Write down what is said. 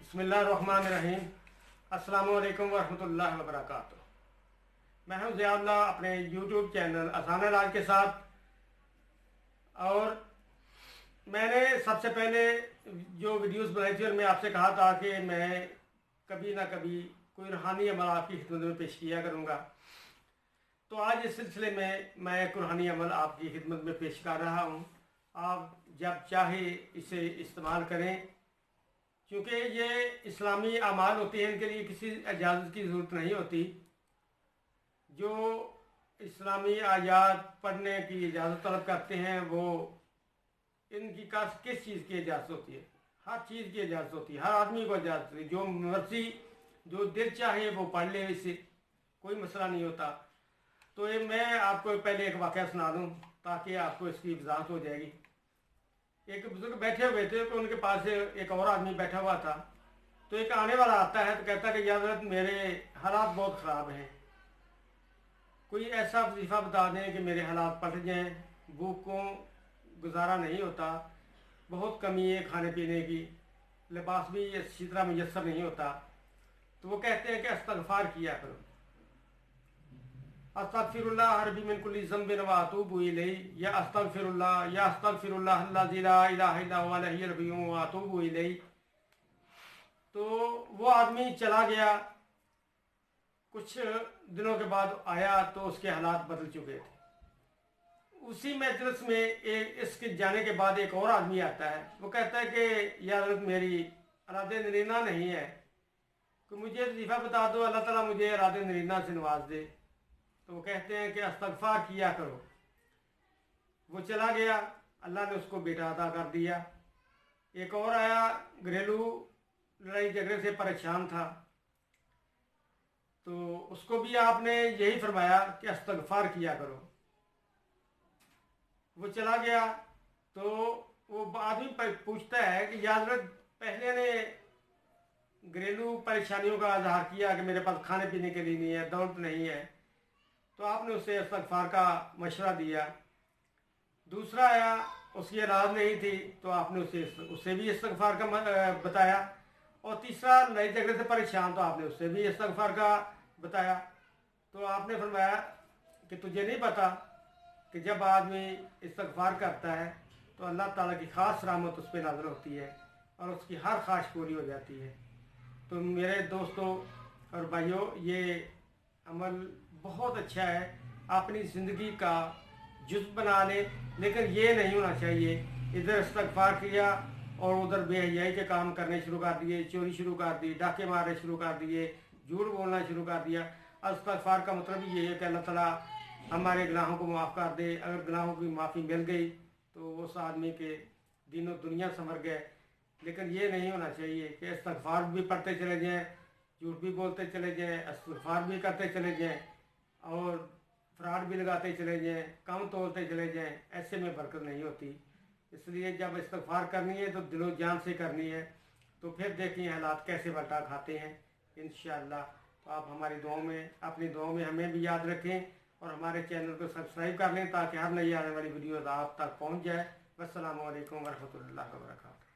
बिस्मिल्लाहिर्रहमानिर्रहीम। अस्सलामु अलैकुम वरहमतुल्लाहि वबरकातुहू। मैं हूं ज़ियाउल्लाह अपने यूट्यूब चैनल आसान इलाज के साथ। और मैंने सबसे पहले जो वीडियोस बनाई थी और मैं आपसे कहा था कि मैं कभी ना कभी कोई रूहानी अमल आपकी खिदमत में पेश किया करूँगा। तो आज इस सिलसिले में मैं एक रूहानी अमल आपकी खिदमत में पेश कर रहा हूँ। आप जब चाहे इसे इस्तेमाल करें, क्योंकि ये इस्लामी अमाल होते हैं, इनके लिए किसी इजाज़त की ज़रूरत नहीं होती। जो इस्लामी आयात पढ़ने की इजाज़त तलब करते हैं वो इनकी किस चीज़ की इजाज़त होती है? हर चीज़ की इजाज़त होती है, हर आदमी को इजाज़त होती है। जो मर्जी जो दिल चाहे वो पढ़ ले, इससे कोई मसला नहीं होता। तो ये मैं आपको पहले एक वाक़या सुना दूँ ताकि आपको इसकी वज़ाहत हो जाएगी। एक बुजुर्ग बैठे हुए थे तो उनके पास एक और आदमी बैठा हुआ था। तो एक आने वाला आता है तो कहता है कि यार मेरे हालात बहुत ख़राब हैं, कोई ऐसा वजीफ़ा बता दें कि मेरे हालात पलट जाएँ। भूख को गुजारा नहीं होता, बहुत कमी है खाने पीने की, लिबास भी अच्छी तरह मुयस्सर नहीं होता। तो वो कहते हैं कि इस्तग़फ़ार किया करो, अस्तग़फिरुल्लाह रब्बी मिन कुल्ली ज़ंबिन व अतूबु इलैहि, या अस्तग़फिरुल्लाह अल्लज़ी ला इलाहा इल्ला हुवल हय्युल क़य्यूम व अतूबु इलैहि। तो वो आदमी चला गया। कुछ दिनों के बाद आया तो उसके हालात बदल चुके थे। उसी मजलिस में इसके जाने के बाद एक और आदमी आता है। वो कहता है कि यार मेरी इरादे नरीना नहीं है, कि मुझे वजीफ़ा बता दो, अल्लाह ताला मुझे इरादे नरीना से नवाज दे। तो वो कहते हैं कि इस्तग़फ़ार किया करो। वो चला गया, अल्लाह ने उसको बेटा अता कर दिया। एक और आया, घरेलू लड़ाई झगड़े से परेशान था, तो उसको भी आपने यही फरमाया कि इस्तग़फ़ार किया करो। वो चला गया तो वो आदमी पूछता है कि याद रख, पहले ने घरेलू परेशानियों का इजहार किया कि मेरे पास खाने पीने के लिए नहीं है, दौलत नहीं है, तो आपने उसे इस्तग़फ़ार का मशवरा दिया। दूसरा आया, उसकी औलाद नहीं थी, तो आपने उससे भी इस्तग़फ़ार का बताया। और तीसरा लड़ाई झगड़े से परेशान, तो आपने उससे भी इस्तग़फ़ार का बताया। तो आपने फरमाया कि तुझे नहीं पता कि जब आदमी इस्तग़फ़ार करता है तो अल्लाह ताला की ख़ास रहमत उस पर नाज़िल होती है और उसकी हर ख्वाहिश पूरी हो जाती है। तो मेरे दोस्तों और भाइयों, ये अमल बहुत अच्छा है, अपनी ज़िंदगी का जुज़ बना लें। लेकिन ये नहीं होना चाहिए इधर इस्तग़फ़ार किया और उधर बेहयाई के काम करने शुरू कर दिए, चोरी शुरू कर दी, डाके मारने शुरू कर दिए, झूठ बोलना शुरू कर दिया। इस्तग़फ़ार का मतलब ये है कि अल्लाह ताला हमारे गुनाहों को माफ़ कर दे। अगर गुनाहों की माफ़ी मिल गई तो उस आदमी के दीनों दुनिया संवर गए। लेकिन ये नहीं होना चाहिए कि इस्तग़फ़ार भी पढ़ते चले जाएँ, झूठ भी बोलते चले जाएँ, इस्तग़फ़ार भी करते चले जाएँ और फ्रॉड भी लगाते चले जाएँ, कम तोलते चले जाएँ। ऐसे में बरकत नहीं होती। इसलिए जब इस्तग़फ़ार करनी है तो दिलो जान से करनी है। तो फिर देखिए हालात कैसे पलटा खाते हैं इंशाअल्लाह। तो आप हमारी दुआओं में, अपनी दुआओं में हमें भी याद रखें और हमारे चैनल को सब्सक्राइब कर लें ताकि हर नई आने वाली वीडियो आप तक पहुँच जाए। वस्सलामु अलैकुम वरहमतुल्लाहि वबरकातुहू।